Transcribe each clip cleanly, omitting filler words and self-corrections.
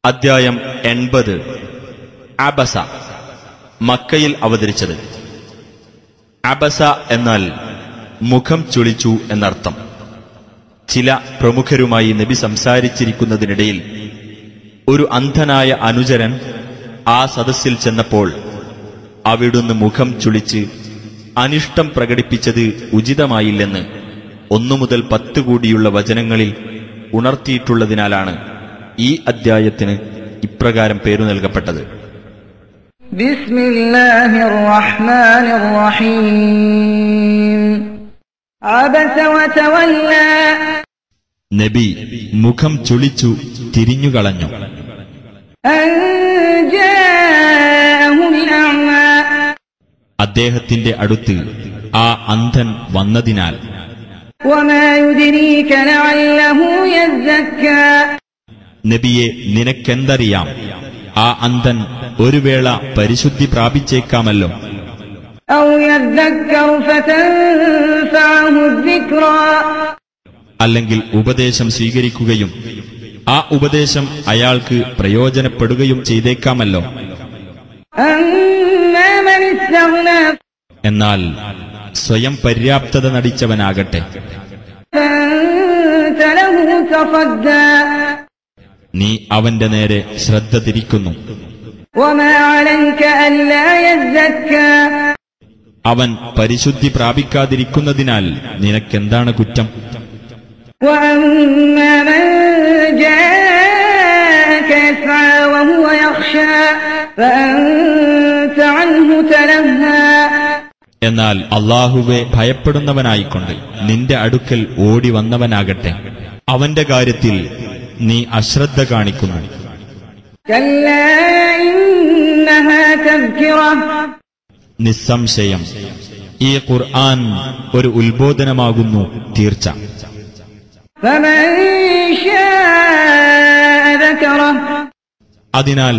അദ്ധ്യായം 80. അബസ. മക്കയിൽ അവതരിച്ചത്. അബസ എന്നാൽ മുഖം ചുളിച്ചു എന്നർത്ഥം. ചില പ്രമുഖരുമായി നബി സംസാരിച്ചിരിക്കുന്നതിനിടയിൽ ഒരു അന്ധനായ അനുചരൻ ആ സദസ്സിൽ ചെന്നപ്പോൾ അവിടുന്ന് മുഖം ചുളിച്ച് അനിഷ്ടം പ്രകടിപ്പിച്ചത് ഉചിതമായില്ലെന്ന് 1 മുതൽ 10 കൂടിയുള്ള വചനങ്ങളിൽ ഉണർത്തിയിട്ടുള്ളതിനാലാണ് ഈ അദ്ധ്യായത്തിന് ഇപ്രകാരം പേരു നൽകപ്പെട്ടത്. ബിസ്മില്ലാഹിർ റഹ്മാനിർ റഹീം. അബസ വതവല്ല. നബി മുഖം ചുളിച്ചു തിരിഞ്ഞുകളഞ്ഞു. അദ്ദേഹത്തിന്റെ അടുത്ത് ആ അന്ധൻ വന്നതിനാൽ. നബിയെ, നിനക്കെന്തറിയാം, ആ അന്ധൻ ഒരു വേള പരിശുദ്ധി പ്രാപിച്ചേക്കാമല്ലോ. അല്ലെങ്കിൽ ഉപദേശം സ്വീകരിക്കുകയും ആ ഉപദേശം അയാൾക്ക് പ്രയോജനപ്പെടുകയും ചെയ്തേക്കാമല്ലോ. എന്നാൽ സ്വയം പര്യാപ്തത നടിച്ചവനാകട്ടെ, നീ അവന്റെ നേരെ ശ്രദ്ധ തിരിക്കുന്നു. അവൻ പരിശുദ്ധി പ്രാപിക്കാതിരിക്കുന്നതിനാൽ നിനക്കെന്താണ് കുറ്റം? എന്നാൽ അല്ലാഹുവെ ഭയപ്പെടുന്നവനായിക്കൊണ്ട് നിന്റെ അടുക്കൽ ഓടി വന്നവനാകട്ടെ, അവന്റെ കാര്യത്തിൽ നീ അശ്രദ്ധ കാണിക്കുന്നു. നിസ്സംശയം ഈ ഖുർആൻ ഒരു ഉത്ബോധനമാകുന്നു തീർച്ച. അതിനാൽ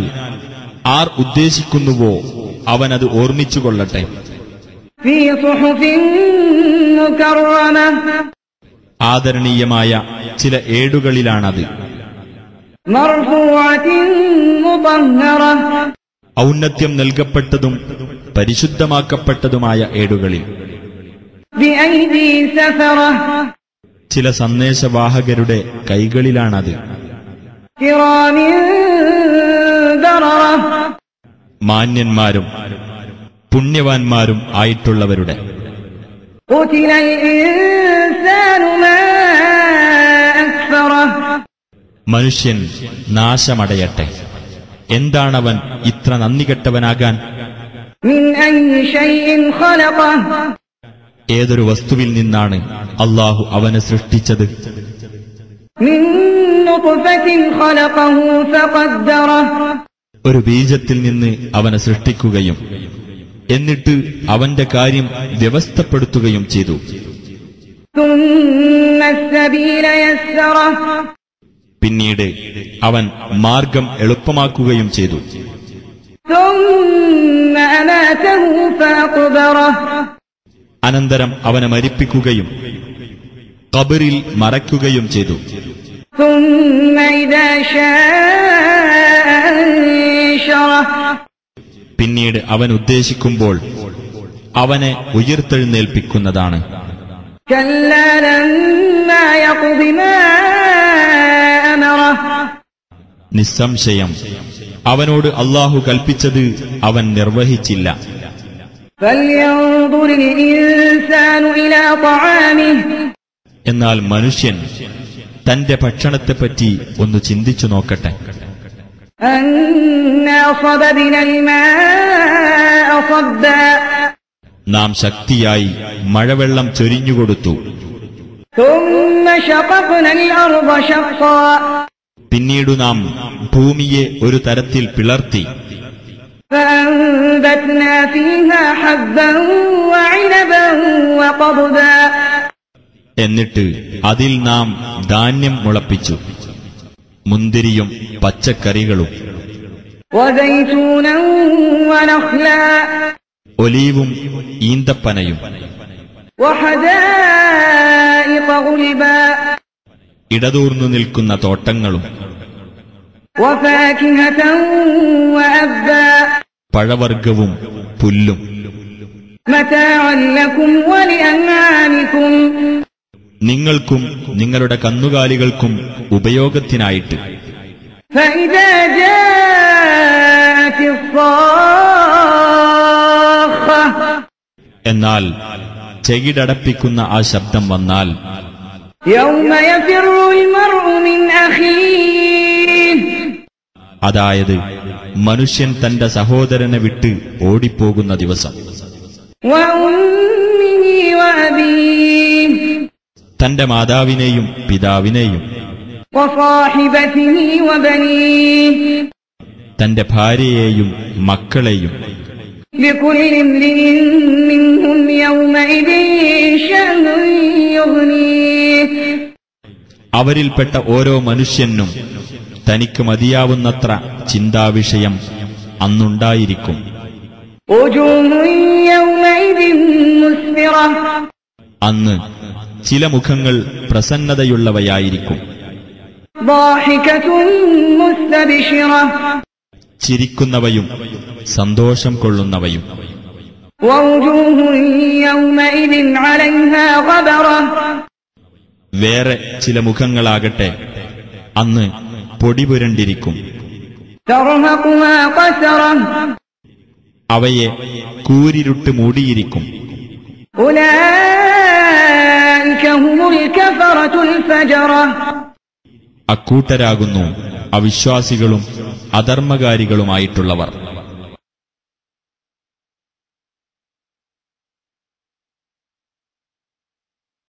ആർ ഉദ്ദേശിക്കുന്നുവോ അവനത് ഓർമ്മിച്ചുകൊള്ളട്ടെ. ആദരണീയമായ ചില ഏടുകളിലാണത്. ഔന്നത്യം നൽകപ്പെട്ടതും പരിശുദ്ധമാക്കപ്പെട്ടതുമായ ഏടുകളിൽ. ചില സന്ദേശവാഹകരുടെ കൈകളിലാണത്. മാന്യന്മാരും പുണ്യവാന്മാരും ആയിട്ടുള്ളവരുടെ. മനുഷ്യൻ നാശമടയട്ടെ, എന്താണവൻ ഇത്ര നന്ദികെട്ടവനാകാൻ? ഏതൊരു വസ്തുവിൽ നിന്നാണ് അല്ലാഹു അവനെ സൃഷ്ടിച്ചത്? ഒരു ബീജത്തിൽ നിന്ന് അവനെ സൃഷ്ടിക്കുകയും എന്നിട്ട് അവന്റെ കാര്യം വ്യവസ്ഥപ്പെടുത്തുകയും ചെയ്തു. പിന്നീട് അവൻ മാർഗം എളുപ്പമാക്കുകയും ചെയ്തു. അനന്തരം അവനെ മരിപ്പിക്കുകയും ഖബറിൽ മറയ്ക്കുകയും ചെയ്തു. പിന്നീട് അവൻ ഉദ്ദേശിക്കുമ്പോൾ അവനെ ഉയർത്തെഴുന്നേൽപ്പിക്കുന്നതാണ്. നിസ്സംശയം അവനോട് അല്ലാഹു കൽപ്പിച്ചത് അവൻ നിർവഹിച്ചില്ല. എന്നാൽ മനുഷ്യൻ തന്റെ ഭക്ഷണത്തെപ്പറ്റി ഒന്ന് ചിന്തിച്ചു നോക്കട്ടെ. നാം ശക്തിയായി മഴവെള്ളം ചൊരിഞ്ഞുകൊടുത്തു. പിന്നീട് നാം ഭൂമിയെ ഒരു തരത്തിൽ പിളർത്തി. എന്നിട്ട് അതിൽ നാം ധാന്യം മുളപ്പിച്ചു, മുന്തിരിയും പച്ചക്കറികളും. ഒലീവും ഈന്തപ്പനയും. ഇടതൂർന്നു നിൽക്കുന്ന തോട്ടങ്ങളും. وفاكهة وأبا പഴവർഗവും പുല്ലും متاعا لكم ولأنعامكم നിങ്ങൾക്കും നിങ്ങളുടെ കന്നുകാലികൾക്കും ഉപയോഗത്തിനായിട്ട്. فإذا جاءت الصاخة എന്നാൽ ചെകിടടപ്പിക്കുന്ന ആ ശബ്ദം വന്നാൽ يوم يفر المرء من أخيه അതായത് മനുഷ്യൻ തന്റെ സഹോദരനെ വിട്ട് ഓടിപ്പോകുന്ന ദിവസം, وأمه وأبيه തന്റെ മാതാവിനെയും പിതാവിനെയും وصاحبته وبنيه തന്റെ ഭാര്യയെയും മക്കളെയും. لكل امرئ منهم يومئذ شأن يغنيه അവരിൽപ്പെട്ട ഓരോ മനുഷ്യനും തനിക്ക് മതിയാവുന്നത്ര ചിന്താവിഷയം അന്നുണ്ടായിരിക്കും. وجوه يومئذ مسفرة അന്ന് ചില മുഖങ്ങൾ പ്രസന്നതയുള്ളവയായിരിക്കും, ضاحكة مستبشرة ചിരിക്കുന്നവയും സന്തോഷം കൊള്ളുന്നവയും. ووجوه يومئذ عليها غبرة വേറെ ചില മുഖങ്ങളാകട്ടെ അന്ന് പൊടിപുരണ്ടിരിക്കും, ترهقها قسرة അവയെ കൂരിരുട്ട് മൂടിയിരിക്കും. أولئك هم الكفرة الفجرة അക്കൂട്ടരാകുന്നു അവിശ്വാസികളും അധർമ്മകാരികളുമായിട്ടുള്ളവർ.